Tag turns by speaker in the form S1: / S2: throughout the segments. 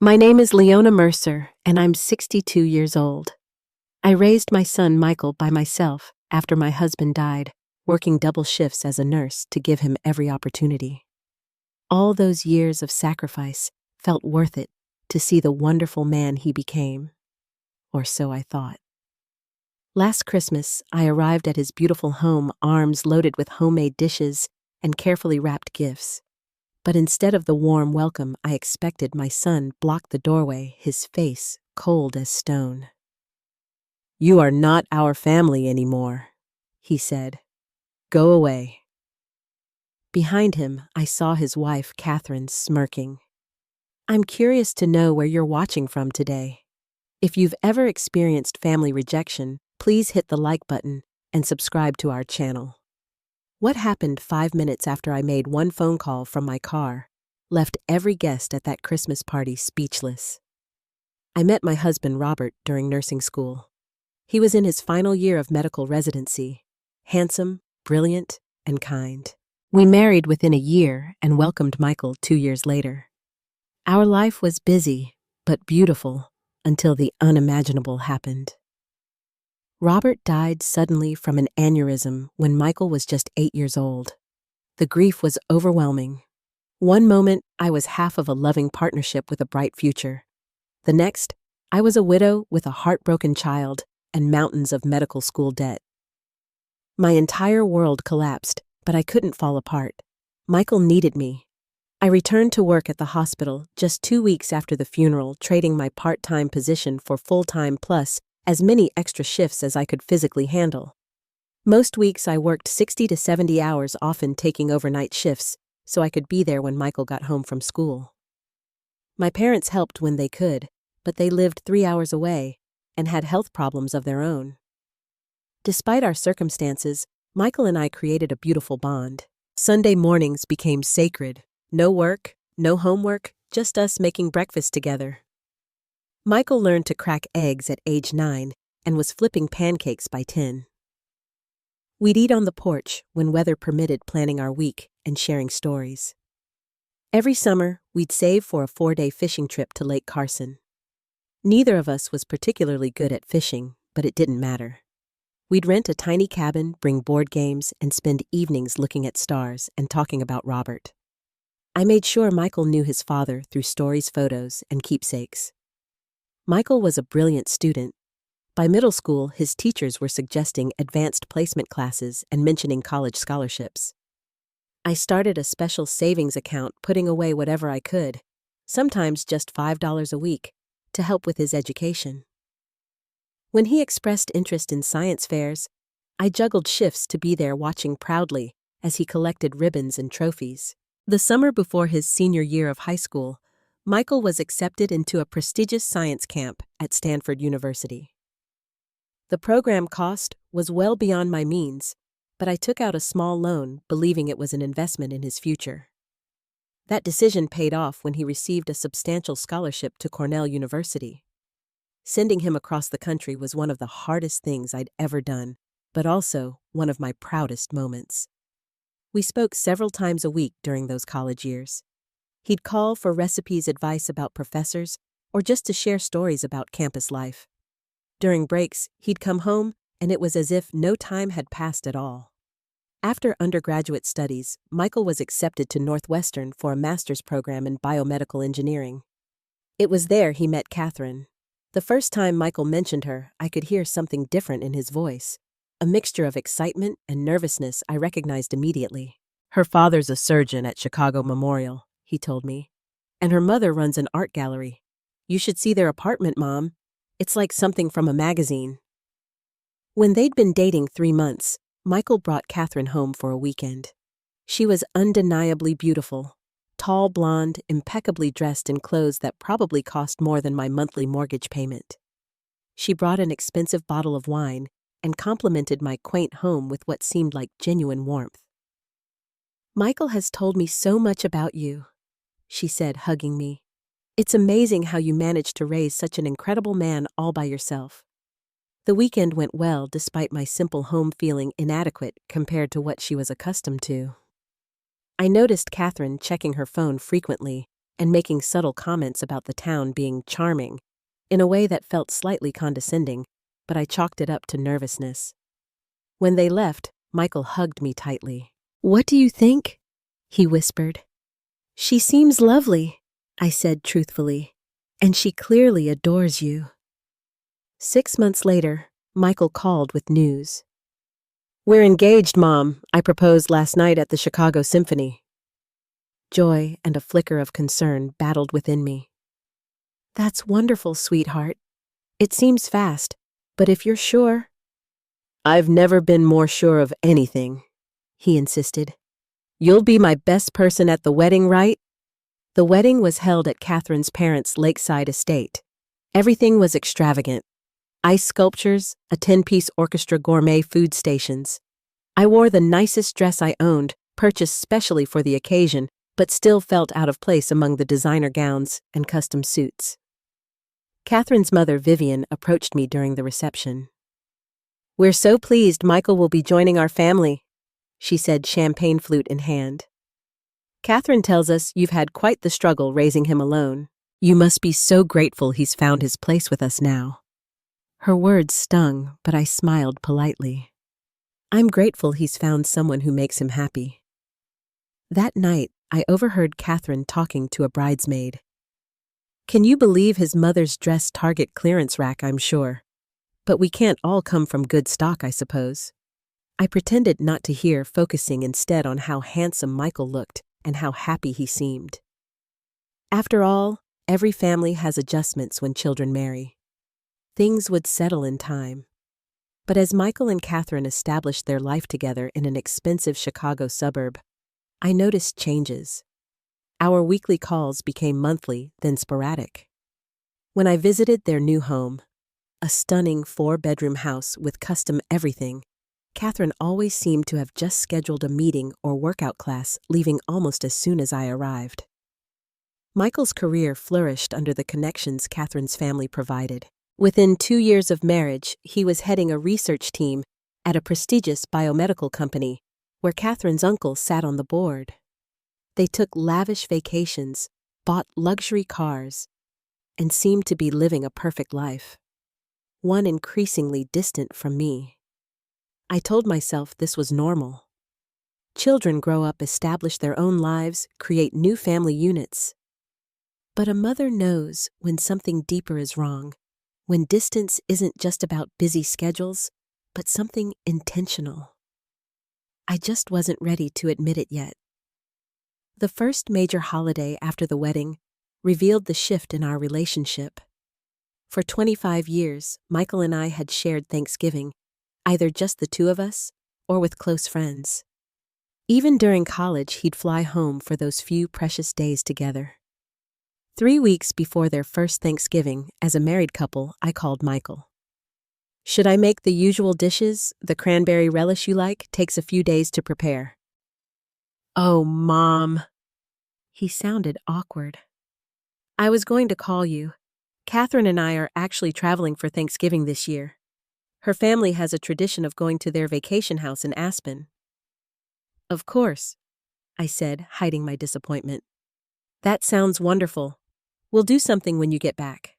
S1: My name is Leona Mercer, and I'm 62 years old. I raised my son Michael by myself after my husband died, working double shifts as a nurse to give him every opportunity. All those years of sacrifice felt worth it to see the wonderful man he became. Or so I thought. Last Christmas, I arrived at his beautiful home, arms loaded with homemade dishes and carefully wrapped gifts. But instead of the warm welcome I expected, my son blocked the doorway, his face cold as stone. "You are not our family anymore," he said. "Go away." Behind him, I saw his wife, Catherine, smirking. I'm curious to know where you're watching from today. If you've ever experienced family rejection, please hit the like button and subscribe to our channel. What happened 5 minutes after I made one phone call from my car left every guest at that Christmas party speechless. I met my husband Robert during nursing school. He was in his final year of medical residency, handsome, brilliant, and kind. We married within a year and welcomed Michael 2 years later. Our life was busy, but beautiful, until the unimaginable happened. Robert died suddenly from an aneurysm when Michael was just 8 years old. The grief was overwhelming. One moment, I was half of a loving partnership with a bright future. The next, I was a widow with a heartbroken child and mountains of medical school debt. My entire world collapsed, but I couldn't fall apart. Michael needed me. I returned to work at the hospital just 2 weeks after the funeral, trading my part-time position for full-time plus as many extra shifts as I could physically handle. Most weeks I worked 60 to 70 hours, often taking overnight shifts, so I could be there when Michael got home from school. My parents helped when they could, but they lived 3 hours away and had health problems of their own. Despite our circumstances, Michael and I created a beautiful bond. Sunday mornings became sacred. No work, no homework, just us making breakfast together. Michael learned to crack eggs at age 9 and was flipping pancakes by 10. We'd eat on the porch when weather permitted, planning our week and sharing stories. Every summer, we'd save for a 4-day fishing trip to Lake Carson. Neither of us was particularly good at fishing, but it didn't matter. We'd rent a tiny cabin, bring board games, and spend evenings looking at stars and talking about Robert. I made sure Michael knew his father through stories, photos, and keepsakes. Michael was a brilliant student. By middle school, his teachers were suggesting advanced placement classes and mentioning college scholarships. I started a special savings account, putting away whatever I could, sometimes just $5 a week, to help with his education. When he expressed interest in science fairs, I juggled shifts to be there watching proudly as he collected ribbons and trophies. The summer before his senior year of high school, Michael was accepted into a prestigious science camp at Stanford University. The program cost was well beyond my means, but I took out a small loan, believing it was an investment in his future. That decision paid off when he received a substantial scholarship to Cornell University. Sending him across the country was one of the hardest things I'd ever done, but also one of my proudest moments. We spoke several times a week during those college years. He'd call for recipes, advice about professors, or just to share stories about campus life. During breaks, he'd come home, and it was as if no time had passed at all. After undergraduate studies, Michael was accepted to Northwestern for a master's program in biomedical engineering. It was there he met Catherine. The first time Michael mentioned her, I could hear something different in his voice. A mixture of excitement and nervousness I recognized immediately. "Her father's a surgeon at Chicago Memorial," he told me, "and her mother runs an art gallery. You should see their apartment, Mom. It's like something from a magazine." When they'd been dating 3 months, Michael brought Catherine home for a weekend. She was undeniably beautiful, tall, blonde, impeccably dressed in clothes that probably cost more than my monthly mortgage payment. She brought an expensive bottle of wine and complimented my quaint home with what seemed like genuine warmth. "Michael has told me so much about you," she said, hugging me. "It's amazing how you managed to raise such an incredible man all by yourself." The weekend went well despite my simple home feeling inadequate compared to what she was accustomed to. I noticed Catherine checking her phone frequently, and making subtle comments about the town being charming, in a way that felt slightly condescending, but I chalked it up to nervousness. When they left, Michael hugged me tightly. "What do you think?" he whispered. "She seems lovely," I said truthfully, "and she clearly adores you." 6 months later, Michael called with news. "We're engaged, Mom. I proposed last night at the Chicago Symphony." Joy and a flicker of concern battled within me. "That's wonderful, sweetheart. It seems fast, but if you're sure—" "I've never been more sure of anything," he insisted. "You'll be my best person at the wedding, right?" The wedding was held at Catherine's parents' lakeside estate. Everything was extravagant. Ice sculptures, a 10-piece orchestra, gourmet food stations. I wore the nicest dress I owned, purchased specially for the occasion, but still felt out of place among the designer gowns and custom suits. Catherine's mother, Vivian, approached me during the reception. "We're so pleased Michael will be joining our family," she said, champagne flute in hand. "Catherine tells us you've had quite the struggle raising him alone. You must be so grateful he's found his place with us now." Her words stung, but I smiled politely. I'm grateful he's found someone who makes him happy. That night, I overheard Catherine talking to a bridesmaid. "Can you believe his mother's dress Target clearance rack, I'm sure. But we can't all come from good stock, I suppose." I pretended not to hear, focusing instead on how handsome Michael looked and how happy he seemed. After all, every family has adjustments when children marry. Things would settle in time. But as Michael and Catherine established their life together in an expensive Chicago suburb, I noticed changes. Our weekly calls became monthly, then sporadic. When I visited their new home, a stunning 4-bedroom house with custom everything, Catherine always seemed to have just scheduled a meeting or workout class, leaving almost as soon as I arrived. Michael's career flourished under the connections Catherine's family provided. Within 2 years of marriage, he was heading a research team at a prestigious biomedical company, where Catherine's uncle sat on the board. They took lavish vacations, bought luxury cars, and seemed to be living a perfect life, one increasingly distant from me. I told myself this was normal. Children grow up, establish their own lives, create new family units. But a mother knows when something deeper is wrong, when distance isn't just about busy schedules, but something intentional. I just wasn't ready to admit it yet. The first major holiday after the wedding revealed the shift in our relationship. For 25 years, Michael and I had shared Thanksgiving, either just the two of us or with close friends. Even during college, he'd fly home for those few precious days together. 3 weeks before their first Thanksgiving, as a married couple, I called Michael. "Should I make the usual dishes? The cranberry relish you like takes a few days to prepare." "Oh, Mom." He sounded awkward. "I was going to call you. Catherine and I are actually traveling for Thanksgiving this year. Her family has a tradition of going to their vacation house in Aspen." "Of course," I said, hiding my disappointment. "That sounds wonderful. We'll do something when you get back."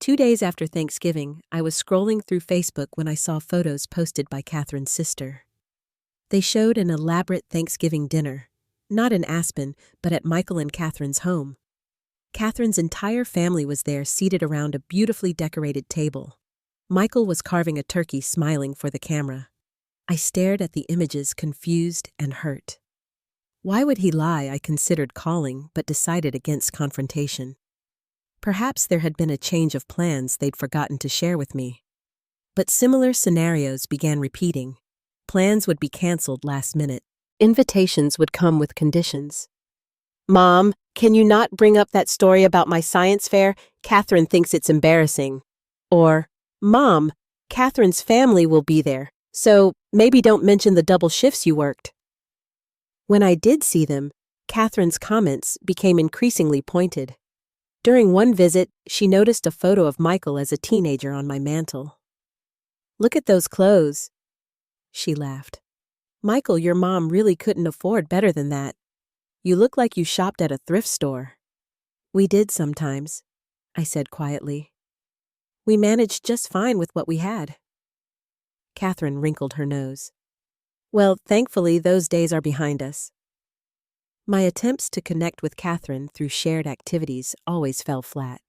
S1: 2 days after Thanksgiving, I was scrolling through Facebook when I saw photos posted by Catherine's sister. They showed an elaborate Thanksgiving dinner, not in Aspen, but at Michael and Catherine's home. Catherine's entire family was there, seated around a beautifully decorated table. Michael was carving a turkey, smiling for the camera. I stared at the images, confused and hurt. Why would he lie? I considered calling, but decided against confrontation. Perhaps there had been a change of plans they'd forgotten to share with me. But similar scenarios began repeating. Plans would be canceled last minute. Invitations would come with conditions. "Mom, can you not bring up that story about my science fair? Catherine thinks it's embarrassing." Or, "Mom, Catherine's family will be there, so maybe don't mention the double shifts you worked." When I did see them, Catherine's comments became increasingly pointed. During one visit, she noticed a photo of Michael as a teenager on my mantel. "Look at those clothes," she laughed. "Michael, your mom really couldn't afford better than that. You look like you shopped at a thrift store. We did sometimes, I said quietly. We managed just fine with what we had. Catherine wrinkled her nose. Well, thankfully, those days are behind us. My attempts to connect with Catherine through shared activities always fell flat.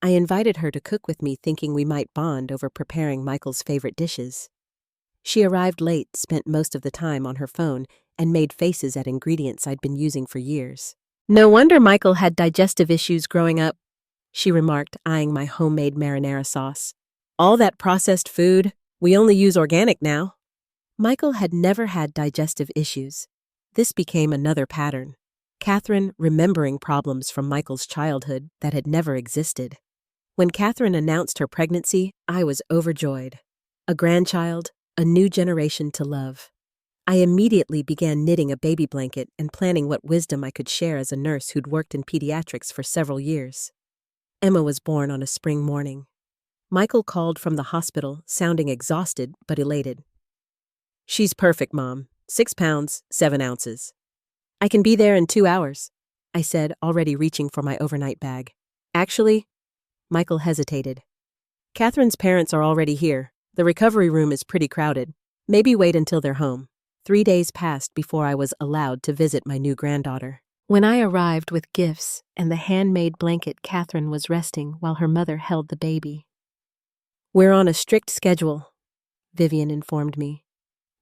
S1: I invited her to cook with me thinking we might bond over preparing Michael's favorite dishes. She arrived late, spent most of the time on her phone, and made faces at ingredients I'd been using for years. No wonder Michael had digestive issues growing up, she remarked, eyeing my homemade marinara sauce. All that processed food, we only use organic now. Michael had never had digestive issues. This became another pattern. Catherine remembering problems from Michael's childhood that had never existed. When Catherine announced her pregnancy, I was overjoyed. A grandchild, a new generation to love. I immediately began knitting a baby blanket and planning what wisdom I could share as a nurse who'd worked in pediatrics for several years. Emma was born on a spring morning. Michael called from the hospital, sounding exhausted but elated. She's perfect, Mom. 6 pounds, 7 ounces. I can be there in 2 hours, I said, already reaching for my overnight bag. Actually, Michael hesitated. Catherine's parents are already here. The recovery room is pretty crowded. Maybe wait until they're home. 3 days passed before I was allowed to visit my new granddaughter. When I arrived with gifts and the handmade blanket, Catherine was resting while her mother held the baby. We're on a strict schedule, Vivian informed me.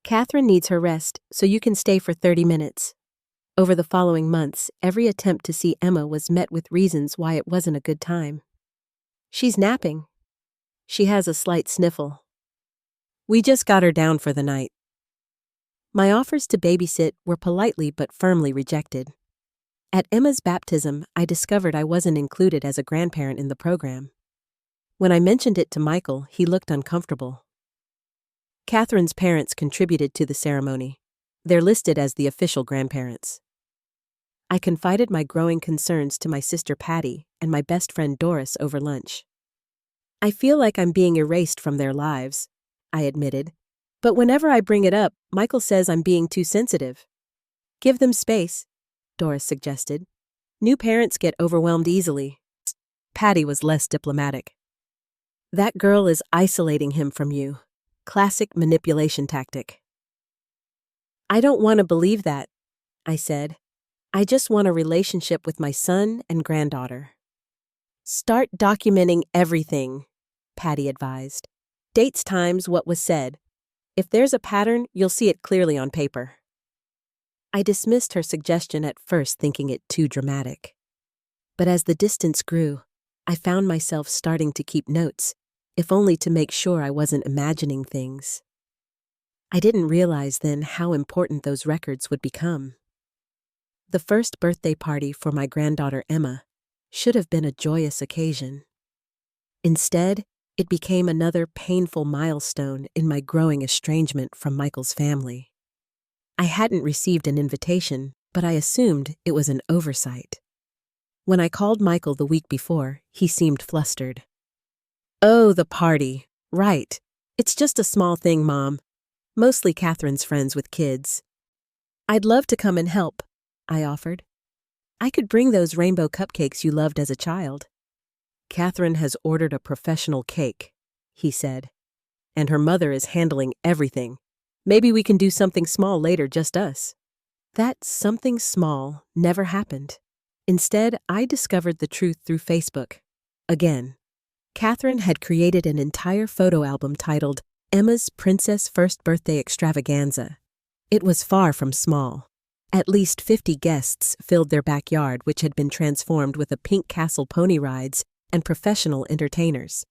S1: Catherine needs her rest, so you can stay for 30 minutes. Over the following months, every attempt to see Emma was met with reasons why it wasn't a good time. She's napping. She has a slight sniffle. We just got her down for the night. My offers to babysit were politely but firmly rejected. At Emma's baptism, I discovered I wasn't included as a grandparent in the program. When I mentioned it to Michael, he looked uncomfortable. Catherine's parents contributed to the ceremony. They're listed as the official grandparents. I confided my growing concerns to my sister Patty and my best friend Doris over lunch. I feel like I'm being erased from their lives, I admitted. But whenever I bring it up, Michael says I'm being too sensitive. Give them space, Doris suggested. New parents get overwhelmed easily. Patty was less diplomatic. That girl is isolating him from you. Classic manipulation tactic. I don't want to believe that, I said. I just want a relationship with my son and granddaughter. Start documenting everything, Patty advised. Dates, times, what was said. If there's a pattern, you'll see it clearly on paper. I dismissed her suggestion at first, thinking it too dramatic. But as the distance grew, I found myself starting to keep notes, if only to make sure I wasn't imagining things. I didn't realize then how important those records would become. The first birthday party for my granddaughter Emma should have been a joyous occasion. Instead, it became another painful milestone in my growing estrangement from Michael's family. I hadn't received an invitation, but I assumed it was an oversight. When I called Michael the week before, he seemed flustered. Oh, the party. Right. It's just a small thing, Mom. Mostly Catherine's friends with kids. I'd love to come and help, I offered. I could bring those rainbow cupcakes you loved as a child. Catherine has ordered a professional cake, he said, and her mother is handling everything. Maybe we can do something small later, just us. That something small never happened. Instead, I discovered the truth through Facebook. Again, Catherine had created an entire photo album titled Emma's Princess First Birthday Extravaganza. It was far from small. At least 50 guests filled their backyard, which had been transformed with a pink castle pony rides and professional entertainers.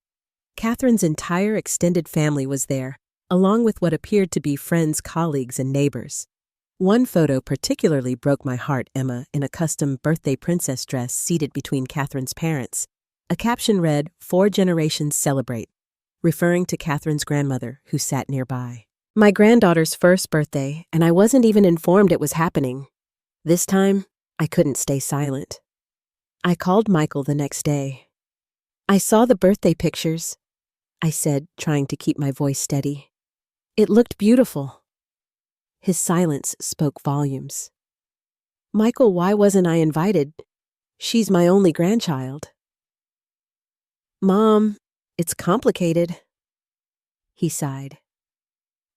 S1: Catherine's entire extended family was there, along with what appeared to be friends, colleagues, and neighbors. One photo particularly broke my heart, Emma in a custom birthday princess dress seated between Catherine's parents. A caption read, 4 generations celebrate, referring to Catherine's grandmother, who sat nearby. My granddaughter's first birthday, and I wasn't even informed it was happening. This time, I couldn't stay silent. I called Michael the next day. I saw the birthday pictures, I said, trying to keep my voice steady. It looked beautiful. His silence spoke volumes. Michael, why wasn't I invited? She's my only grandchild. Mom, it's complicated. He sighed.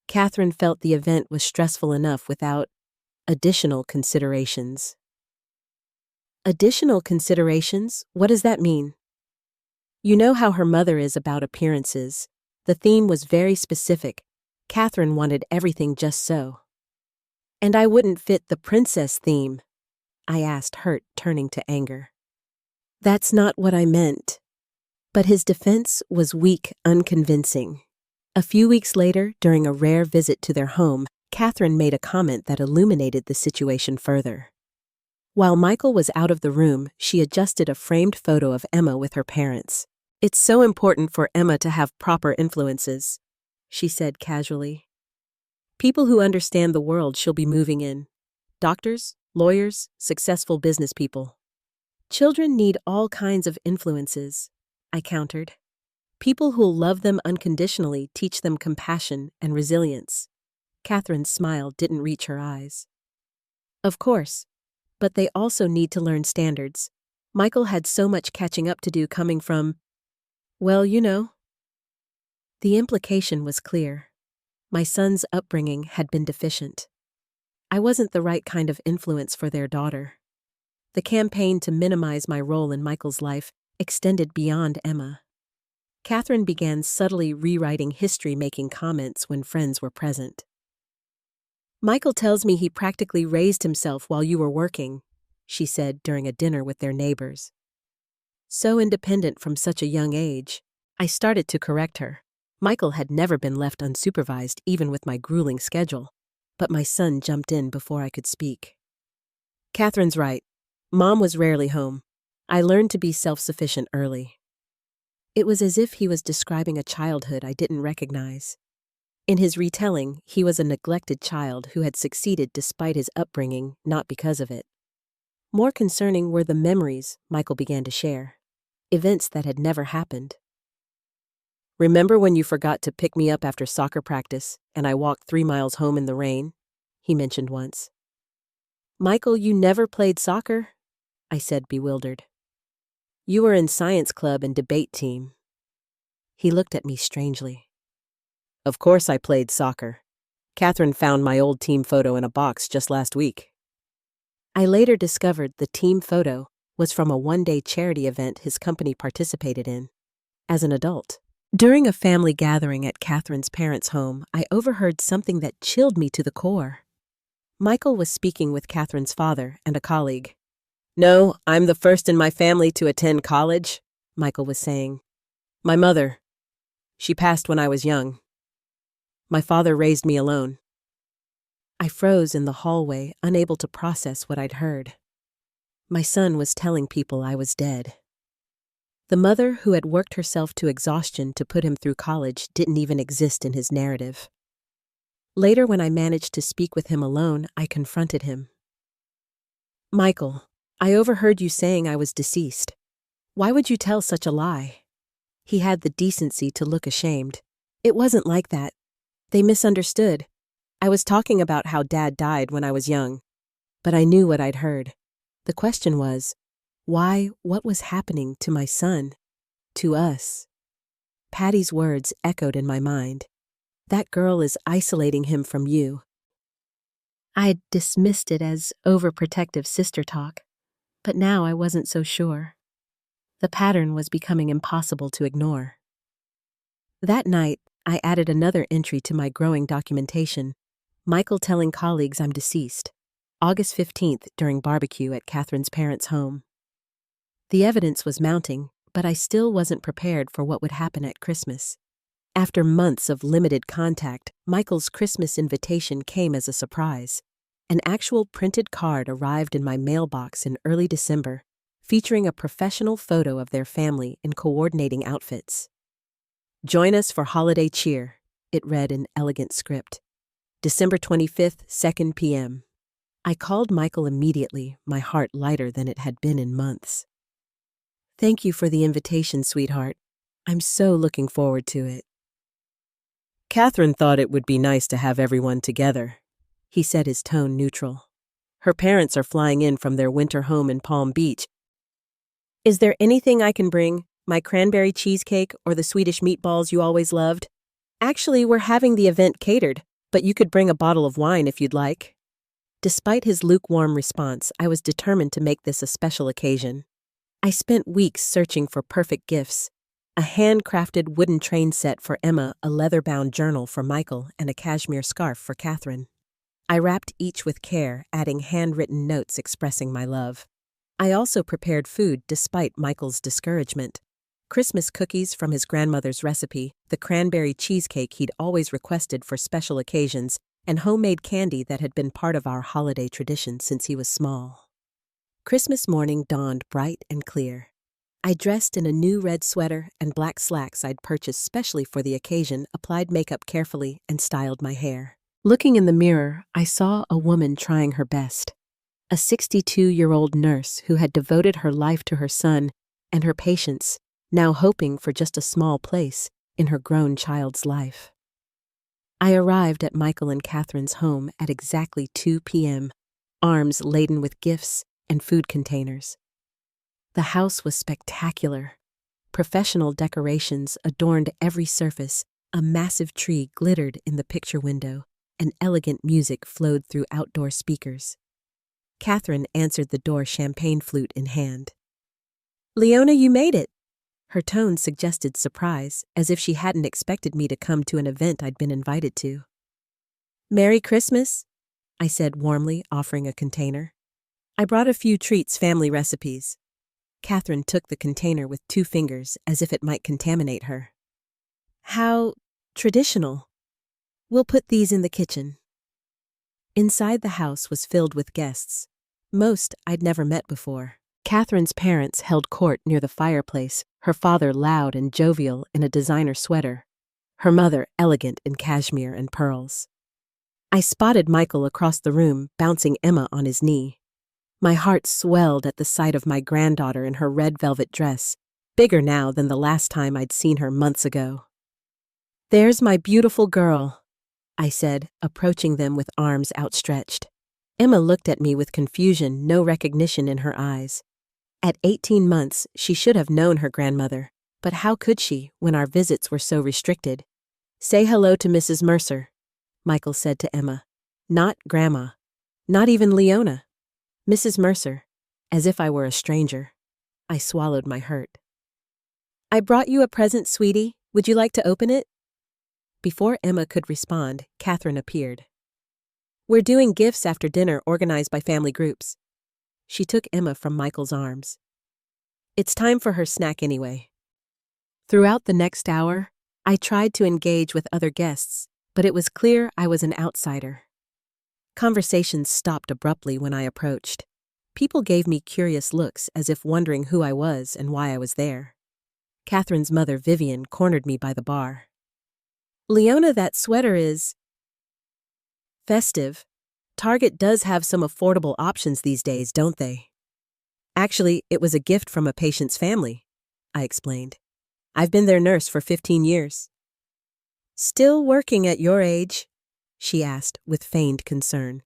S1: Catherine felt the event was stressful enough without additional considerations. Additional considerations? What does that mean? You know how her mother is about appearances. The theme was very specific. Catherine wanted everything just so. And I wouldn't fit the princess theme, I asked, hurt, turning to anger. That's not what I meant. But his defense was weak, unconvincing. A few weeks later, during a rare visit to their home, Catherine made a comment that illuminated the situation further. While Michael was out of the room, she adjusted a framed photo of Emma with her parents. It's so important for Emma to have proper influences, she said casually. People who understand the world she'll be moving in. Doctors, lawyers, successful business people. Children need all kinds of influences, I countered. People who'll love them unconditionally teach them compassion and resilience. Catherine's smile didn't reach her eyes. Of course, but they also need to learn standards. Michael had so much catching up to do coming from, well, you know. The implication was clear. My son's upbringing had been deficient. I wasn't the right kind of influence for their daughter. The campaign to minimize my role in Michael's life extended beyond Emma. Catherine began subtly rewriting history, making comments when friends were present. Michael tells me he practically raised himself while you were working, she said during a dinner with their neighbors. So independent from such a young age. I started to correct her. Michael had never been left unsupervised even with my grueling schedule, but my son jumped in before I could speak. Catherine's right. Mom was rarely home. I learned to be self-sufficient early. It was as if he was describing a childhood I didn't recognize. In his retelling, he was a neglected child who had succeeded despite his upbringing, not because of it. More concerning were the memories Michael began to share. Events that had never happened. Remember when you forgot to pick me up after soccer practice and I walked 3 miles home in the rain? He mentioned once. Michael, you never played soccer? I said, bewildered. You were in science club and debate team. He looked at me strangely. Of course I played soccer. Catherine found my old team photo in a box just last week. I later discovered the team photo was from a one-day charity event his company participated in, as an adult. During a family gathering at Catherine's parents' home, I overheard something that chilled me to the core. Michael was speaking with Catherine's father and a colleague. No, I'm the first in my family to attend college, Michael was saying. My mother. She passed when I was young. My father raised me alone. I froze in the hallway, unable to process what I'd heard. My son was telling people I was dead. The mother who had worked herself to exhaustion to put him through college didn't even exist in his narrative. Later, when I managed to speak with him alone, I confronted him. Michael, I overheard you saying I was deceased. Why would you tell such a lie? He had the decency to look ashamed. It wasn't like that. They misunderstood. I was talking about how Dad died when I was young. But I knew what I'd heard. The question was, why, what was happening to my son? To us? Patty's words echoed in my mind. That girl is isolating him from you. I'd dismissed it as overprotective sister talk, but now I wasn't so sure. The pattern was becoming impossible to ignore. That night, I added another entry to my growing documentation, Michael telling colleagues I'm deceased, August 15th during barbecue at Catherine's parents' home. The evidence was mounting, but I still wasn't prepared for what would happen at Christmas. After months of limited contact, Michael's Christmas invitation came as a surprise. An actual printed card arrived in my mailbox in early December, featuring a professional photo of their family in coordinating outfits. Join us for holiday cheer, it read in elegant script. December 25th, 2 p.m. I called Michael immediately, my heart lighter than it had been in months. Thank you for the invitation, sweetheart. I'm so looking forward to it. Catherine thought it would be nice to have everyone together. He said, his tone neutral. Her parents are flying in from their winter home in Palm Beach. Is there anything I can bring? My cranberry cheesecake or the Swedish meatballs you always loved? Actually, we're having the event catered, but you could bring a bottle of wine if you'd like. Despite his lukewarm response, I was determined to make this a special occasion. I spent weeks searching for perfect gifts. A handcrafted wooden train set for Emma, a leather-bound journal for Michael, and a cashmere scarf for Catherine. I wrapped each with care, adding handwritten notes expressing my love. I also prepared food despite Michael's discouragement. Christmas cookies from his grandmother's recipe, the cranberry cheesecake he'd always requested for special occasions, and homemade candy that had been part of our holiday tradition since he was small. Christmas morning dawned bright and clear. I dressed in a new red sweater and black slacks I'd purchased specially for the occasion, applied makeup carefully, and styled my hair. Looking in the mirror, I saw a woman trying her best. A 62-year-old nurse who had devoted her life to her son and her patients, now hoping for just a small place in her grown child's life. I arrived at Michael and Catherine's home at exactly 2 p.m., arms laden with gifts and food containers. The house was spectacular. Professional decorations adorned every surface, a massive tree glittered in the picture window, and elegant music flowed through outdoor speakers. Catherine answered the door, champagne flute in hand. "Leona, you made it!" Her tone suggested surprise, as if she hadn't expected me to come to an event I'd been invited to. "Merry Christmas," I said warmly, offering a container. "I brought a few treats, family recipes." Catherine took the container with 2 fingers, as if it might contaminate her. "How traditional. We'll put these in the kitchen." Inside the house was filled with guests. Most I'd never met before. Catherine's parents held court near the fireplace, her father loud and jovial in a designer sweater, her mother elegant in cashmere and pearls. I spotted Michael across the room, bouncing Emma on his knee. My heart swelled at the sight of my granddaughter in her red velvet dress, bigger now than the last time I'd seen her months ago. "There's my beautiful girl," I said, approaching them with arms outstretched. Emma looked at me with confusion, no recognition in her eyes. At 18 months, she should have known her grandmother, but how could she when our visits were so restricted? "Say hello to Mrs. Mercer," Michael said to Emma. "Not Grandma. Not even Leona. Mrs. Mercer," as if I were a stranger. I swallowed my hurt. "I brought you a present, sweetie. Would you like to open it?" Before Emma could respond, Catherine appeared. "We're doing gifts after dinner organized by family groups." She took Emma from Michael's arms. "It's time for her snack anyway." Throughout the next hour, I tried to engage with other guests, but it was clear I was an outsider. Conversations stopped abruptly when I approached. People gave me curious looks as if wondering who I was and why I was there. Catherine's mother, Vivian, cornered me by the bar. "Leona, that sweater is festive. Target does have some affordable options these days, don't they?" "Actually, it was a gift from a patient's family," I explained. "I've been their nurse for 15 years. "Still working at your age?" she asked with feigned concern.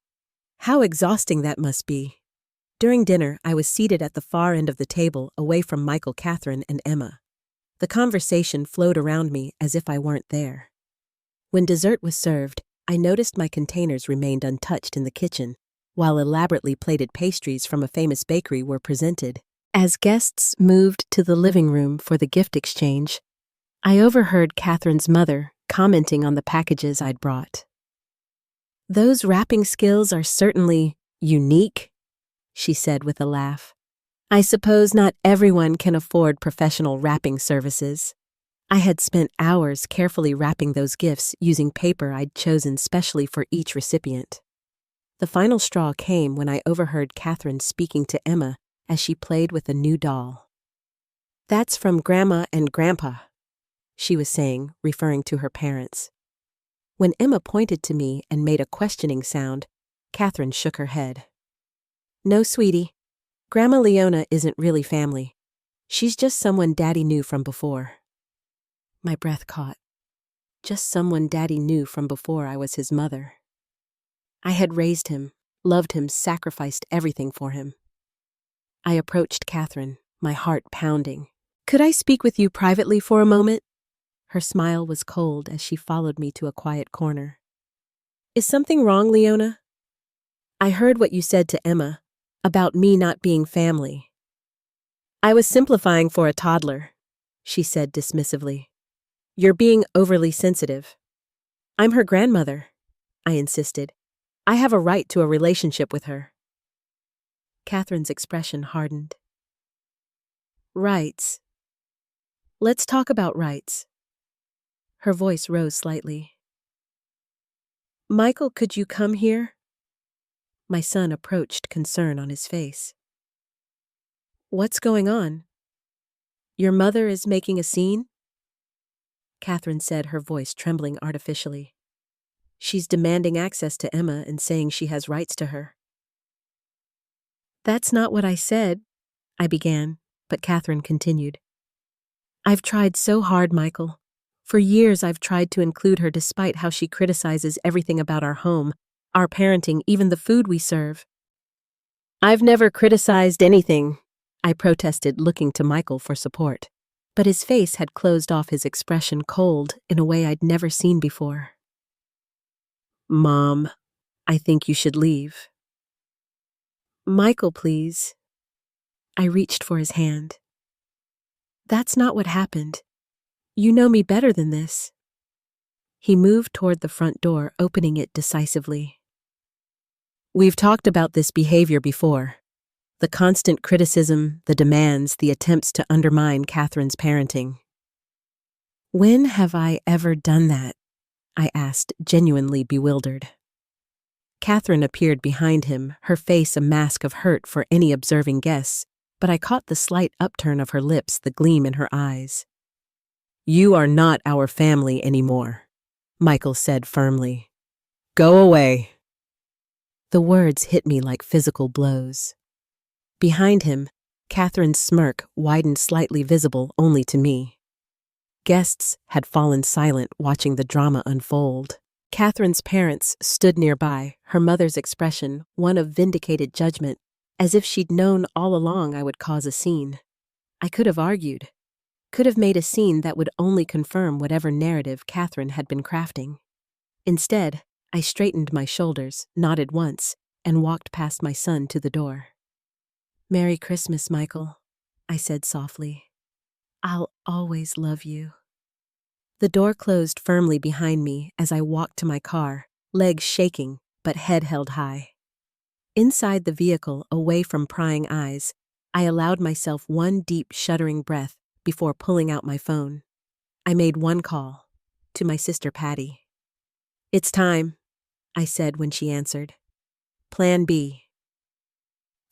S1: "How exhausting that must be." During dinner, I was seated at the far end of the table, away from Michael, Catherine, and Emma. The conversation flowed around me as if I weren't there. When dessert was served, I noticed my containers remained untouched in the kitchen, while elaborately plated pastries from a famous bakery were presented. As guests moved to the living room for the gift exchange, I overheard Catherine's mother commenting on the packages I'd brought. "Those wrapping skills are certainly unique," she said with a laugh. "I suppose not everyone can afford professional wrapping services." I had spent hours carefully wrapping those gifts using paper I'd chosen specially for each recipient. The final straw came when I overheard Catherine speaking to Emma as she played with a new doll. "That's from Grandma and Grandpa," she was saying, referring to her parents. When Emma pointed to me and made a questioning sound, Catherine shook her head. "No, sweetie. Grandma Leona isn't really family. She's just someone Daddy knew from before." My breath caught. Just someone Daddy knew from before I was his mother. I had raised him, loved him, sacrificed everything for him. I approached Catherine, my heart pounding. "Could I speak with you privately for a moment?" Her smile was cold as she followed me to a quiet corner. "Is something wrong, Leona? I heard what you said to Emma about me not being family." "I was simplifying for a toddler," she said dismissively. "You're being overly sensitive." "I'm her grandmother," I insisted. "I have a right to a relationship with her." Catherine's expression hardened. "Rights. Let's talk about rights." Her voice rose slightly. "Michael, could you come here?" My son approached, concern on his face. "What's going on? Your mother is making a scene?" Catherine said, her voice trembling artificially. "She's demanding access to Emma and saying she has rights to her." "That's not what I said," I began, but Catherine continued. "I've tried so hard, Michael. For years I've tried to include her despite how she criticizes everything about our home, our parenting, even the food we serve." "I've never criticized anything," I protested, looking to Michael for support. But his face had closed off, his expression cold in a way I'd never seen before. "Mom, I think you should leave." "Michael, please." I reached for his hand. "That's not what happened. You know me better than this." He moved toward the front door, opening it decisively. "We've talked about this behavior before. The constant criticism, the demands, the attempts to undermine Catherine's parenting." "When have I ever done that?" I asked, genuinely bewildered. Catherine appeared behind him, her face a mask of hurt for any observing guests, but I caught the slight upturn of her lips, the gleam in her eyes. "You are not our family anymore," Michael said firmly. "Go away." The words hit me like physical blows. Behind him, Catherine's smirk widened, slightly visible only to me. Guests had fallen silent, watching the drama unfold. Catherine's parents stood nearby, her mother's expression one of vindicated judgment, as if she'd known all along I would cause a scene. I could have argued, could have made a scene that would only confirm whatever narrative Catherine had been crafting. Instead, I straightened my shoulders, nodded once, and walked past my son to the door. "Merry Christmas, Michael," I said softly. "I'll always love you." The door closed firmly behind me as I walked to my car, legs shaking, but head held high. Inside the vehicle, away from prying eyes, I allowed myself one deep, shuddering breath before pulling out my phone. I made one call, to my sister Patty. "It's time," I said when she answered. "Plan B."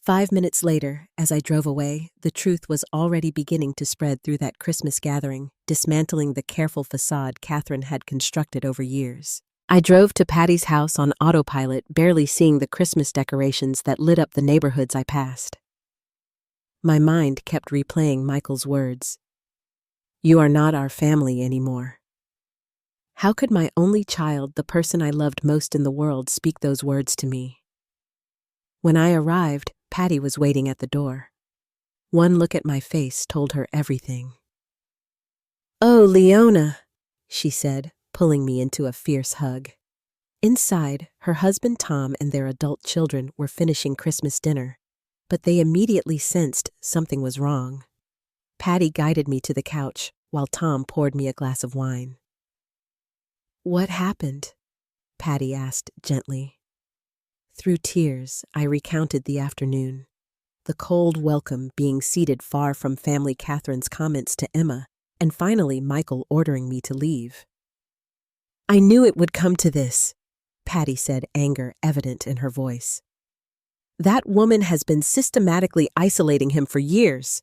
S1: 5 minutes later, as I drove away, the truth was already beginning to spread through that Christmas gathering, dismantling the careful facade Catherine had constructed over years. I drove to Patty's house on autopilot, barely seeing the Christmas decorations that lit up the neighborhoods I passed. My mind kept replaying Michael's words. "You are not our family anymore." How could my only child, the person I loved most in the world, speak those words to me? When I arrived, Patty was waiting at the door. One look at my face told her everything. "Oh, Leona," she said, pulling me into a fierce hug. Inside, her husband Tom and their adult children were finishing Christmas dinner, but they immediately sensed something was wrong. Patty guided me to the couch, while Tom poured me a glass of wine. "What happened?" Patty asked gently. Through tears, I recounted the afternoon. The cold welcome, being seated far from family, Catherine's comments to Emma, and finally Michael ordering me to leave. "I knew it would come to this," Patty said, anger evident in her voice. "That woman has been systematically isolating him for years."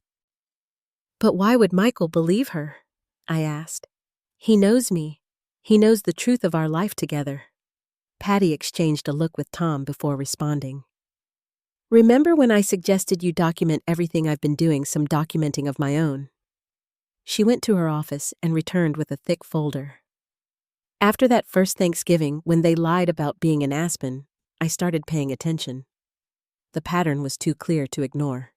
S1: "But why would Michael believe her?" I asked. "He knows me. He knows the truth of our life together." Patty exchanged a look with Tom before responding. "Remember when I suggested you document everything I've been doing, some documenting of my own?" She went to her office and returned with a thick folder. "After that first Thanksgiving, when they lied about being in Aspen, I started paying attention. The pattern was too clear to ignore.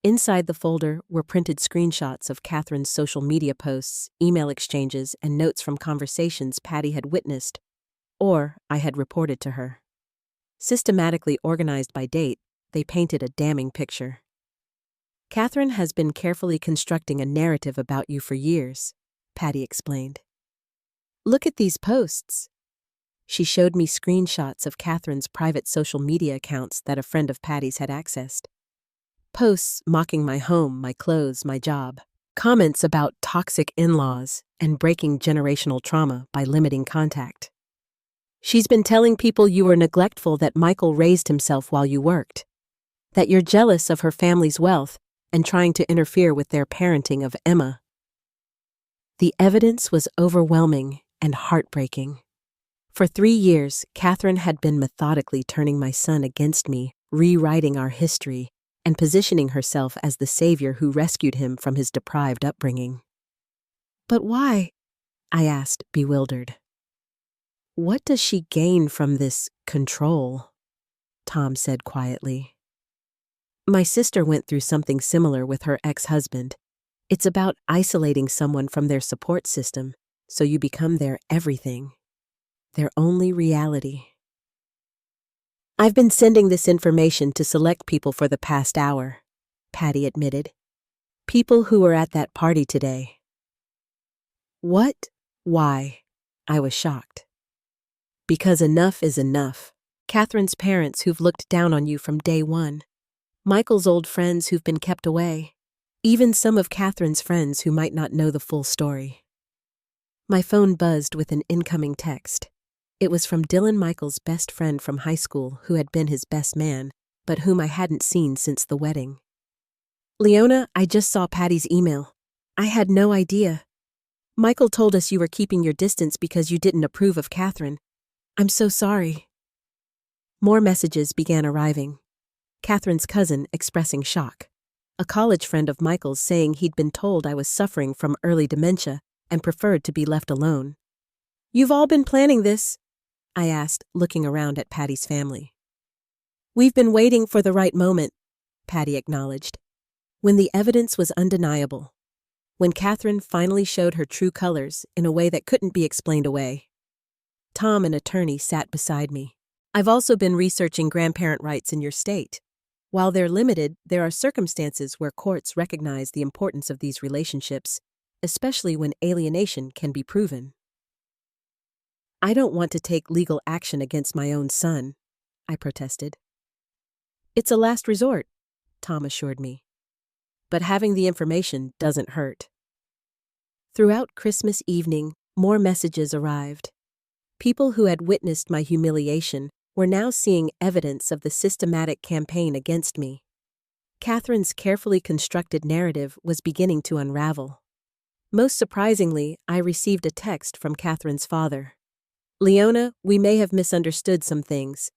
S1: Inside the folder were printed screenshots of Catherine's social media posts, email exchanges, and notes from conversations Patty had witnessed, or I had reported to her. Systematically organized by date, they painted a damning picture. Catherine has been carefully constructing a narrative about you for years, Patty explained. Look at these posts. She showed me screenshots of Catherine's private social media accounts that a friend of Patty's had accessed. Posts mocking my home, my clothes, my job. Comments about toxic in-laws and breaking generational trauma by limiting contact. She's been telling people you were neglectful, that Michael raised himself while you worked, that you're jealous of her family's wealth and trying to interfere with their parenting of Emma. The evidence was overwhelming and heartbreaking. For 3 years, Catherine had been methodically turning my son against me, rewriting our history, and positioning herself as the savior who rescued him from his deprived upbringing. But why? I asked, bewildered. What does she gain from this control? Tom said quietly. My sister went through something similar with her ex-husband. It's about isolating someone from their support system, so you become their everything, their only reality. I've been sending this information to select people for the past hour, Patty admitted. People who were at that party today. What? Why? I was shocked. Because enough is enough. Catherine's parents who've looked down on you from day one. Michael's old friends who've been kept away. Even some of Catherine's friends who might not know the full story. My phone buzzed with an incoming text. It was from Dylan, Michael's best friend from high school, who had been his best man, but whom I hadn't seen since the wedding. Leona, I just saw Patty's email. I had no idea. Michael told us you were keeping your distance because you didn't approve of Catherine. I'm so sorry. More messages began arriving. Catherine's cousin expressing shock. A college friend of Michael's saying he'd been told I was suffering from early dementia and preferred to be left alone. You've all been planning this? I asked, looking around at Patty's family. We've been waiting for the right moment, Patty acknowledged. When the evidence was undeniable. When Catherine finally showed her true colors in a way that couldn't be explained away. Tom, an attorney, sat beside me. I've also been researching grandparent rights in your state. While they're limited, there are circumstances where courts recognize the importance of these relationships, especially when alienation can be proven. I don't want to take legal action against my own son, I protested. It's a last resort, Tom assured me. But having the information doesn't hurt. Throughout Christmas evening, more messages arrived. People who had witnessed my humiliation were now seeing evidence of the systematic campaign against me. Catherine's carefully constructed narrative was beginning to unravel. Most surprisingly, I received a text from Catherine's father. Leona, we may have misunderstood some things.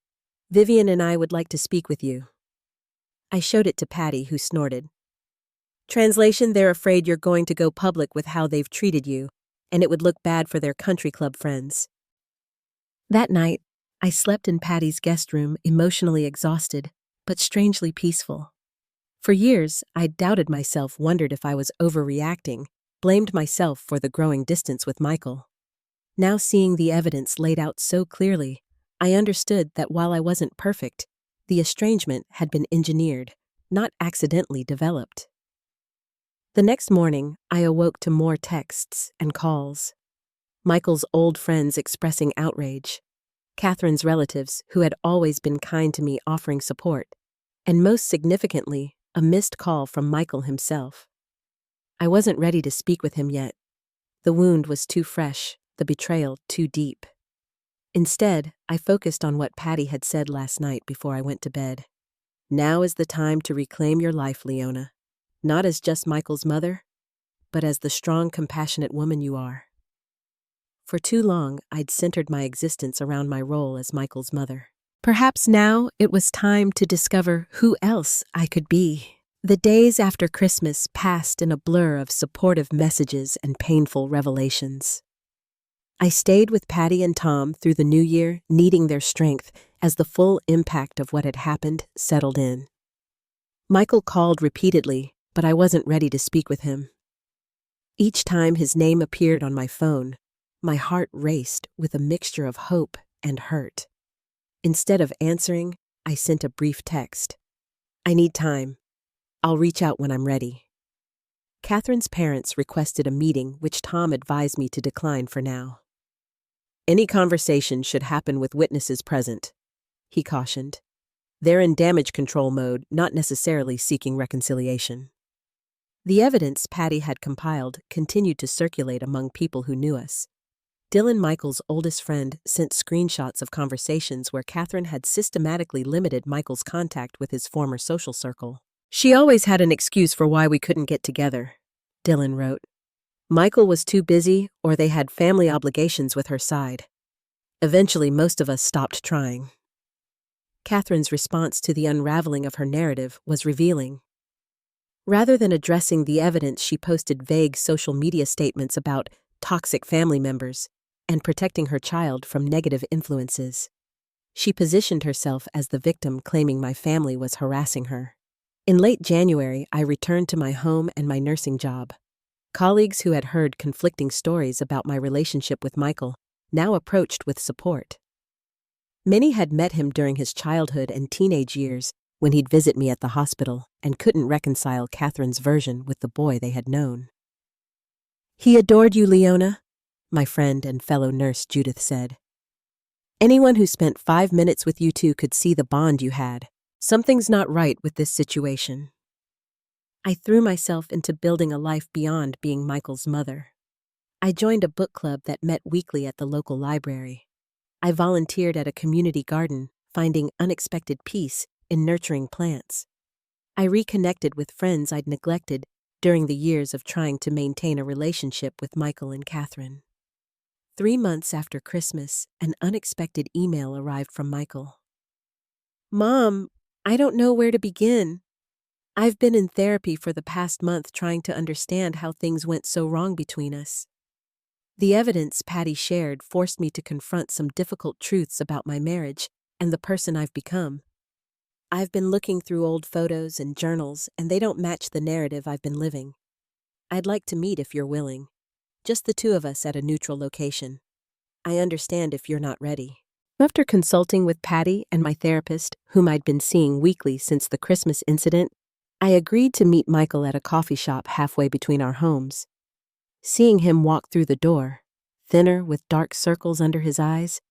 S1: Vivian and I would like to speak with you. I showed it to Patty, who snorted. Translation, they're afraid you're going to go public with how they've treated you, and it would look bad for their country club friends. That night, I slept in Patty's guest room, emotionally exhausted, but strangely peaceful. For years, I'd doubted myself, wondered if I was overreacting, blamed myself for the growing distance with Michael. Now seeing the evidence laid out so clearly, I understood that while I wasn't perfect, the estrangement had been engineered, not accidentally developed. The next morning, I awoke to more texts and calls. Michael's old friends expressing outrage, Catherine's relatives who had always been kind to me offering support, and most significantly, a missed call from Michael himself. I wasn't ready to speak with him yet. The wound was too fresh, the betrayal too deep. Instead, I focused on what Patty had said last night before I went to bed. Now is the time to reclaim your life, Leona. Not as just Michael's mother, but as the strong, compassionate woman you are. For too long, I'd centered my existence around my role as Michael's mother. Perhaps now it was time to discover who else I could be. The days after Christmas passed in a blur of supportive messages and painful revelations. I stayed with Patty and Tom through the new year, needing their strength as the full impact of what had happened settled in. Michael called repeatedly, but I wasn't ready to speak with him. Each time his name appeared on my phone, my heart raced with a mixture of hope and hurt. Instead of answering, I sent a brief text. "I need time. I'll reach out when I'm ready." Catherine's parents requested a meeting, which Tom advised me to decline for now. "Any conversation should happen with witnesses present," he cautioned. "They're in damage control mode, not necessarily seeking reconciliation." The evidence Patty had compiled continued to circulate among people who knew us. Dylan, Michael's oldest friend, sent screenshots of conversations where Catherine had systematically limited Michael's contact with his former social circle. "She always had an excuse for why we couldn't get together," Dylan wrote. "Michael was too busy, or they had family obligations with her side. Eventually, most of us stopped trying." Catherine's response to the unraveling of her narrative was revealing. Rather than addressing the evidence, she posted vague social media statements about toxic family members and protecting her child from negative influences. She positioned herself as the victim, claiming my family was harassing her. In late January, I returned to my home and my nursing job. Colleagues who had heard conflicting stories about my relationship with Michael now approached with support. Many had met him during his childhood and teenage years when he'd visit me at the hospital and couldn't reconcile Catherine's version with the boy they had known. "He adored you, Leona," my friend and fellow nurse Judith said. "Anyone who spent 5 minutes with you two could see the bond you had. Something's not right with this situation." I threw myself into building a life beyond being Michael's mother. I joined a book club that met weekly at the local library. I volunteered at a community garden, finding unexpected peace in nurturing plants. I reconnected with friends I'd neglected during the years of trying to maintain a relationship with Michael and Catherine. 3 months after Christmas, an unexpected email arrived from Michael. "Mom, I don't know where to begin. I've been in therapy for the past month trying to understand how things went so wrong between us. The evidence Patty shared forced me to confront some difficult truths about my marriage and the person I've become. I've been looking through old photos and journals, and they don't match the narrative I've been living. I'd like to meet if you're willing. Just the two of us at a neutral location. I understand if you're not ready." After consulting with Patty and my therapist, whom I'd been seeing weekly since the Christmas incident, I agreed to meet Michael at a coffee shop halfway between our homes. Seeing him walk through the door, thinner with dark circles under his eyes,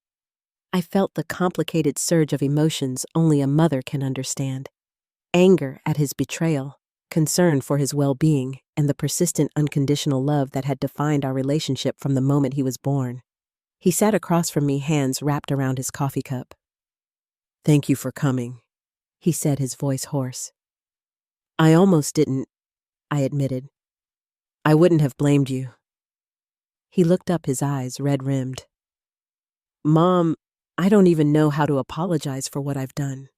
S1: I felt the complicated surge of emotions only a mother can understand. Anger at his betrayal, concern for his well-being, and the persistent unconditional love that had defined our relationship from the moment he was born. He sat across from me, hands wrapped around his coffee cup. "Thank you for coming," he said, his voice hoarse. "I almost didn't," I admitted. "I wouldn't have blamed you." He looked up, his eyes red-rimmed. "Mom, I don't even know how to apologize for what I've done,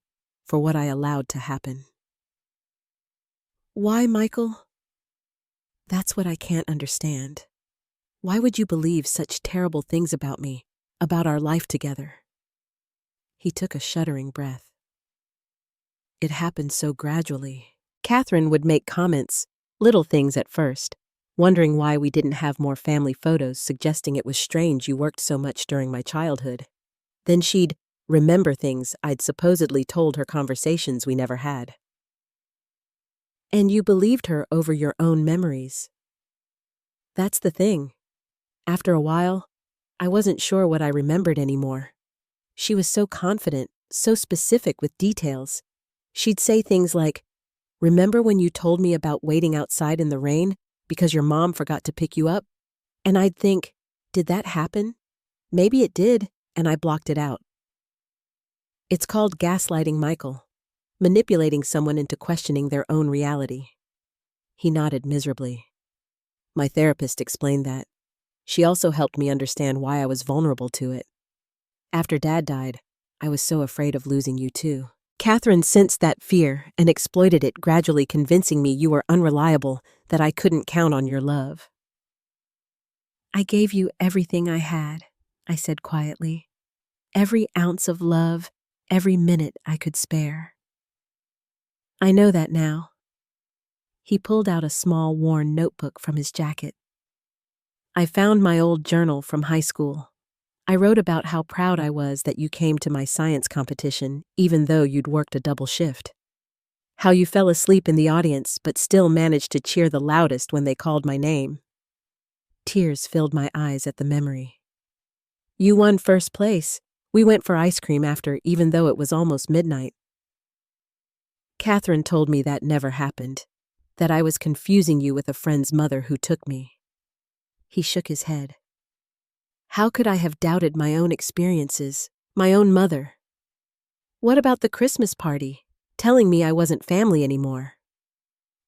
S1: for what I allowed to happen." "Why, Michael?" "That's what I can't understand. Why would you believe such terrible things about me, about our life together?" He took a shuddering breath. "It happened so gradually." Catherine would make comments, little things at first, wondering why we didn't have more family photos, suggesting it was strange you worked so much during my childhood. Then she'd remember things I'd supposedly told her, conversations we never had. "And you believed her over your own memories." "That's the thing. After a while, I wasn't sure what I remembered anymore. She was so confident, so specific with details. She'd say things like, 'Remember when you told me about waiting outside in the rain because your mom forgot to pick you up?' And I'd think, did that happen? Maybe it did, and I blocked it out." It's called gaslighting, Michael. Manipulating someone into questioning their own reality. He nodded miserably. "My therapist explained that. She also helped me understand why I was vulnerable to it. After Dad died, I was so afraid of losing you too. Catherine sensed that fear and exploited it, gradually convincing me you were unreliable, that I couldn't count on your love." "I gave you everything I had," I said quietly. "Every ounce of love, every minute I could spare. I know that now. He pulled out a small, worn notebook from his jacket. I found my old journal from high school. I wrote about how proud I was that you came to my science competition, even though you'd worked a double shift. How you fell asleep in the audience, but still managed to cheer the loudest when they called my name. Tears filled my eyes at the memory. You won first place. We went for ice cream after, even though it was almost midnight. Catherine told me that never happened, that I was confusing you with a friend's mother who took me. He shook his head. How could I have doubted my own experiences, my own mother? What about the Christmas party, telling me I wasn't family anymore?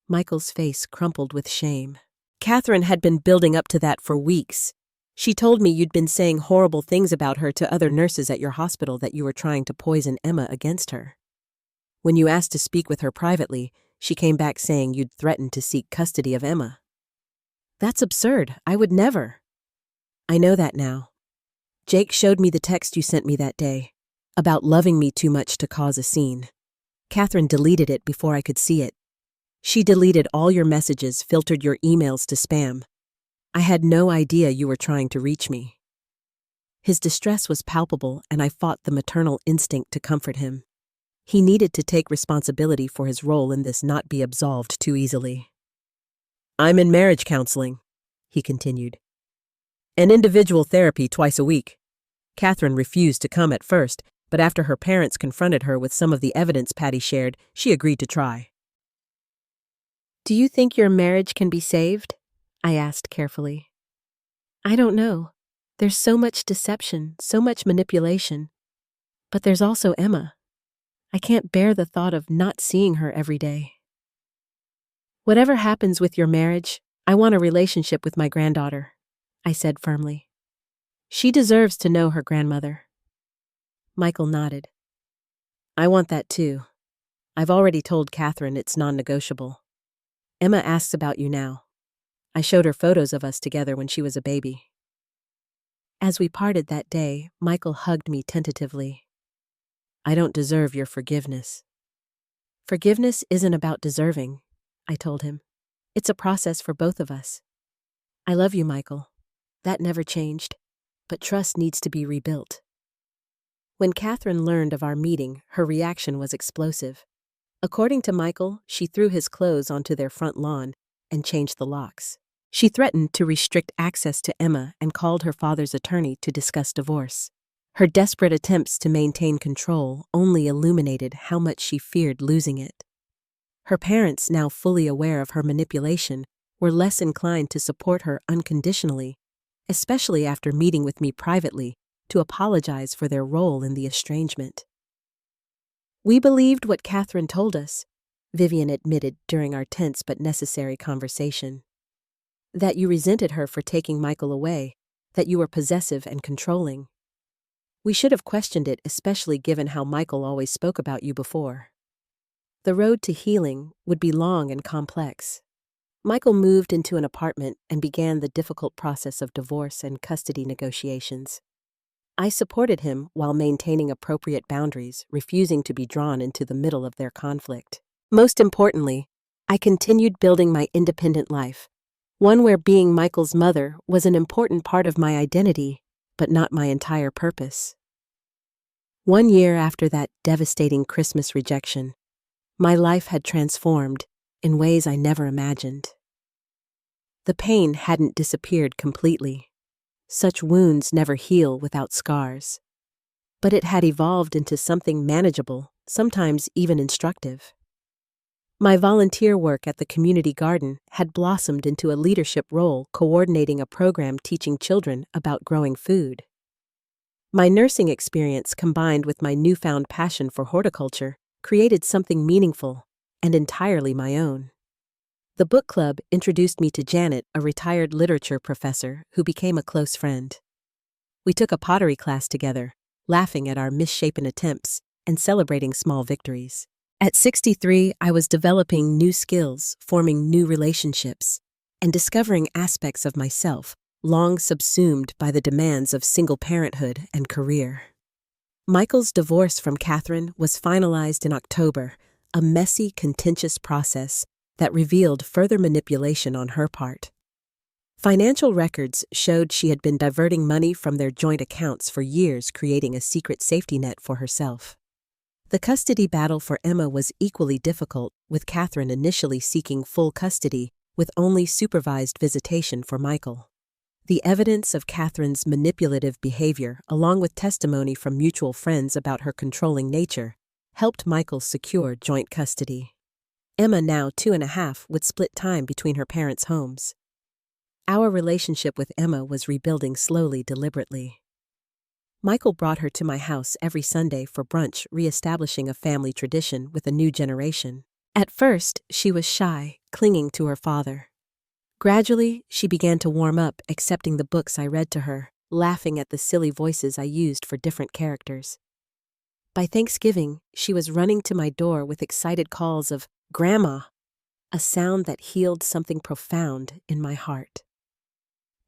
S1: Michael's face crumpled with shame. Catherine had been building up to that for weeks. She told me you'd been saying horrible things about her to other nurses at your hospital, that you were trying to poison Emma against her. When you asked to speak with her privately, she came back saying you'd threatened to seek custody of Emma. That's absurd. I would never. I know that now. Jake showed me the text you sent me that day, about loving me too much to cause a scene. Catherine deleted it before I could see it. She deleted all your messages, filtered your emails to spam. I had no idea you were trying to reach me. His distress was palpable, and I fought the maternal instinct to comfort him. He needed to take responsibility for his role in this, not be absolved too easily. I'm in marriage counseling, he continued. And individual therapy twice a week. Catherine refused to come at first, but after her parents confronted her with some of the evidence Patty shared, she agreed to try. Do you think your marriage can be saved? I asked carefully. I don't know. There's so much deception, so much manipulation. But there's also Emma. I can't bear the thought of not seeing her every day. Whatever happens with your marriage, I want a relationship with my granddaughter, I said firmly. She deserves to know her grandmother. Michael nodded. I want that too. I've already told Catherine it's non-negotiable. Emma asks about you now. I showed her photos of us together when she was a baby. As we parted that day, Michael hugged me tentatively. I don't deserve your forgiveness. Forgiveness isn't about deserving, I told him. It's a process for both of us. I love you, Michael. That never changed, but trust needs to be rebuilt. When Catherine learned of our meeting, her reaction was explosive. According to Michael, she threw his clothes onto their front lawn and changed the locks. She threatened to restrict access to Emma and called her father's attorney to discuss divorce. Her desperate attempts to maintain control only illuminated how much she feared losing it. Her parents, now fully aware of her manipulation, were less inclined to support her unconditionally, especially after meeting with me privately to apologize for their role in the estrangement. We believed what Catherine told us, Vivian admitted during our tense but necessary conversation. That you resented her for taking Michael away, that you were possessive and controlling. We should have questioned it, especially given how Michael always spoke about you before. The road to healing would be long and complex. Michael moved into an apartment and began the difficult process of divorce and custody negotiations. I supported him while maintaining appropriate boundaries, refusing to be drawn into the middle of their conflict. Most importantly, I continued building my independent life, one where being Michael's mother was an important part of my identity, but not my entire purpose. 1 year after that devastating Christmas rejection, my life had transformed in ways I never imagined. The pain hadn't disappeared completely. Such wounds never heal without scars. But it had evolved into something manageable, sometimes even instructive. My volunteer work at the community garden had blossomed into a leadership role coordinating a program teaching children about growing food. My nursing experience combined with my newfound passion for horticulture created something meaningful and entirely my own. The book club introduced me to Janet, a retired literature professor who became a close friend. We took a pottery class together, laughing at our misshapen attempts and celebrating small victories. At 63, I was developing new skills, forming new relationships, and discovering aspects of myself long subsumed by the demands of single parenthood and career. Michael's divorce from Catherine was finalized in October, a messy, contentious process that revealed further manipulation on her part. Financial records showed she had been diverting money from their joint accounts for years, creating a secret safety net for herself. The custody battle for Emma was equally difficult, with Catherine initially seeking full custody with only supervised visitation for Michael. The evidence of Catherine's manipulative behavior, along with testimony from mutual friends about her controlling nature, helped Michael secure joint custody. Emma, now 2.5, would split time between her parents' homes. Our relationship with Emma was rebuilding slowly, deliberately. Michael brought her to my house every Sunday for brunch, reestablishing a family tradition with a new generation. At first, she was shy, clinging to her father. Gradually, she began to warm up, accepting the books I read to her, laughing at the silly voices I used for different characters. By Thanksgiving, she was running to my door with excited calls of "Grandma," a sound that healed something profound in my heart.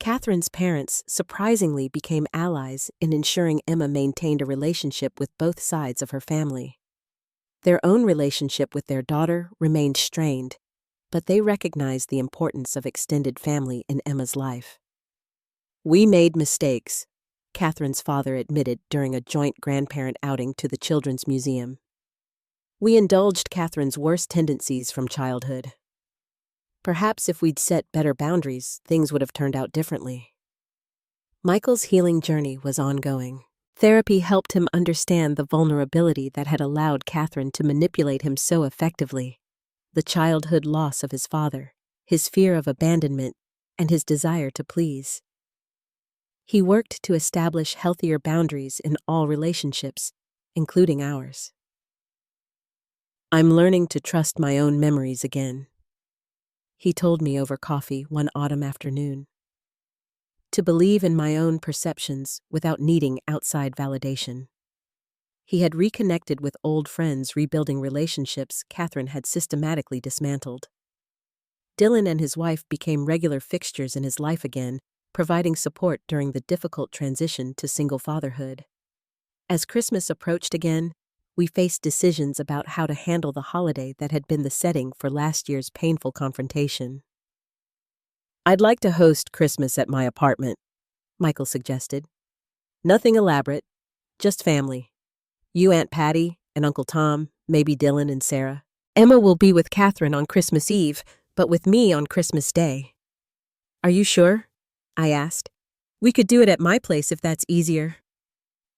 S1: Catherine's parents surprisingly became allies in ensuring Emma maintained a relationship with both sides of her family. Their own relationship with their daughter remained strained, but they recognized the importance of extended family in Emma's life. "We made mistakes," Catherine's father admitted during a joint grandparent outing to the Children's Museum. "We indulged Catherine's worst tendencies from childhood. Perhaps if we'd set better boundaries, things would have turned out differently." Michael's healing journey was ongoing. Therapy helped him understand the vulnerability that had allowed Catherine to manipulate him so effectively: the childhood loss of his father, his fear of abandonment, and his desire to please. He worked to establish healthier boundaries in all relationships, including ours. "I'm learning to trust my own memories again," he told me over coffee one autumn afternoon. "To believe in my own perceptions without needing outside validation." He had reconnected with old friends, rebuilding relationships Catherine had systematically dismantled. Dylan and his wife became regular fixtures in his life again, providing support during the difficult transition to single fatherhood. As Christmas approached again, we faced decisions about how to handle the holiday that had been the setting for last year's painful confrontation. "I'd like to host Christmas at my apartment," Michael suggested. "Nothing elaborate, just family. You, Aunt Patty, and Uncle Tom, maybe Dylan and Sarah. Emma will be with Catherine on Christmas Eve, but with me on Christmas Day." "Are you sure?" I asked. "We could do it at my place if that's easier."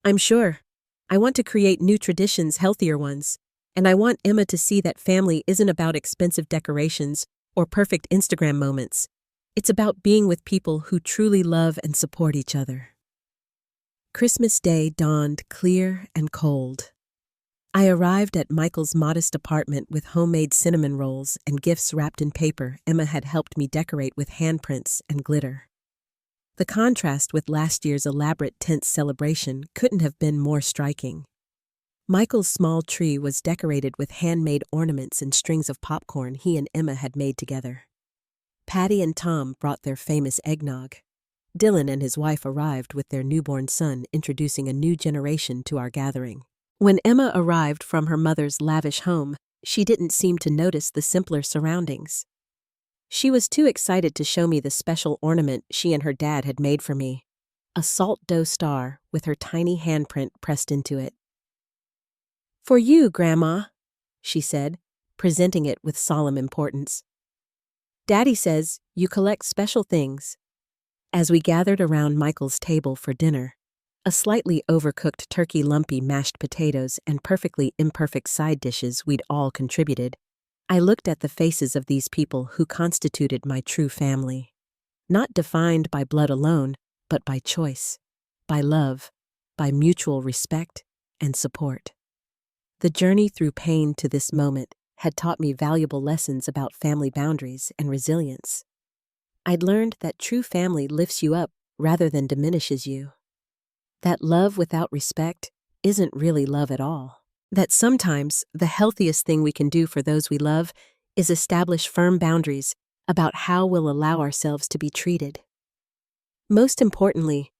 S1: "I'm sure. I want to create new traditions, healthier ones, and I want Emma to see that family isn't about expensive decorations or perfect Instagram moments. It's about being with people who truly love and support each other." Christmas Day dawned clear and cold. I arrived at Michael's modest apartment with homemade cinnamon rolls and gifts wrapped in paper Emma had helped me decorate with handprints and glitter. The contrast with last year's elaborate tense celebration couldn't have been more striking. Michael's small tree was decorated with handmade ornaments and strings of popcorn he and Emma had made together. Patty and Tom brought their famous eggnog. Dylan and his wife arrived with their newborn son, introducing a new generation to our gathering. When Emma arrived from her mother's lavish home, she didn't seem to notice the simpler surroundings. She was too excited to show me the special ornament she and her dad had made for me, a salt dough star with her tiny handprint pressed into it. "For you, Grandma," she said, presenting it with solemn importance. "Daddy says you collect special things." As we gathered around Michael's table for dinner, a slightly overcooked turkey, lumpy mashed potatoes, and perfectly imperfect side dishes we'd all contributed, I looked at the faces of these people who constituted my true family. Not defined by blood alone, but by choice, by love, by mutual respect and support. The journey through pain to this moment had taught me valuable lessons about family boundaries and resilience. I'd learned that true family lifts you up rather than diminishes you. That love without respect isn't really love at all. That sometimes the healthiest thing we can do for those we love is establish firm boundaries about how we'll allow ourselves to be treated. Most importantly,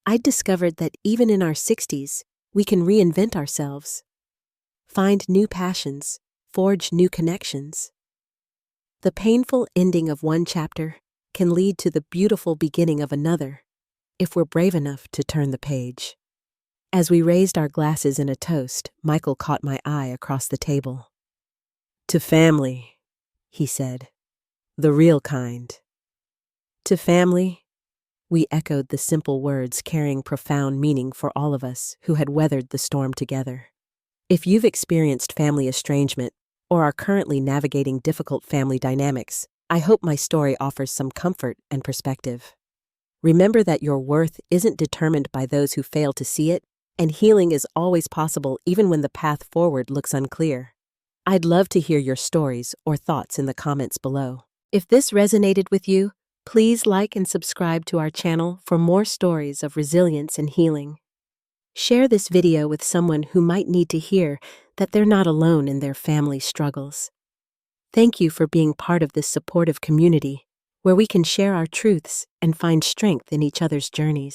S1: I discovered that even in our 60s, we can reinvent ourselves, find new passions, forge new connections. The painful ending of one chapter can lead to the beautiful beginning of another, if we're brave enough to turn the page. As we raised our glasses in a toast, Michael caught my eye across the table. "To family," he said. "The real kind." To family, we echoed the simple words carrying profound meaning for all of us who had weathered the storm together. If you've experienced family estrangement or are currently navigating difficult family dynamics, I hope my story offers some comfort and perspective. Remember that your worth isn't determined by those who fail to see it, and healing is always possible even when the path forward looks unclear. I'd love to hear your stories or thoughts in the comments below. If this resonated with you, please like and subscribe to our channel for more stories of resilience and healing. Share this video with someone who might need to hear that they're not alone in their family struggles. Thank you for being part of this supportive community where we can share our truths and find strength in each other's journeys.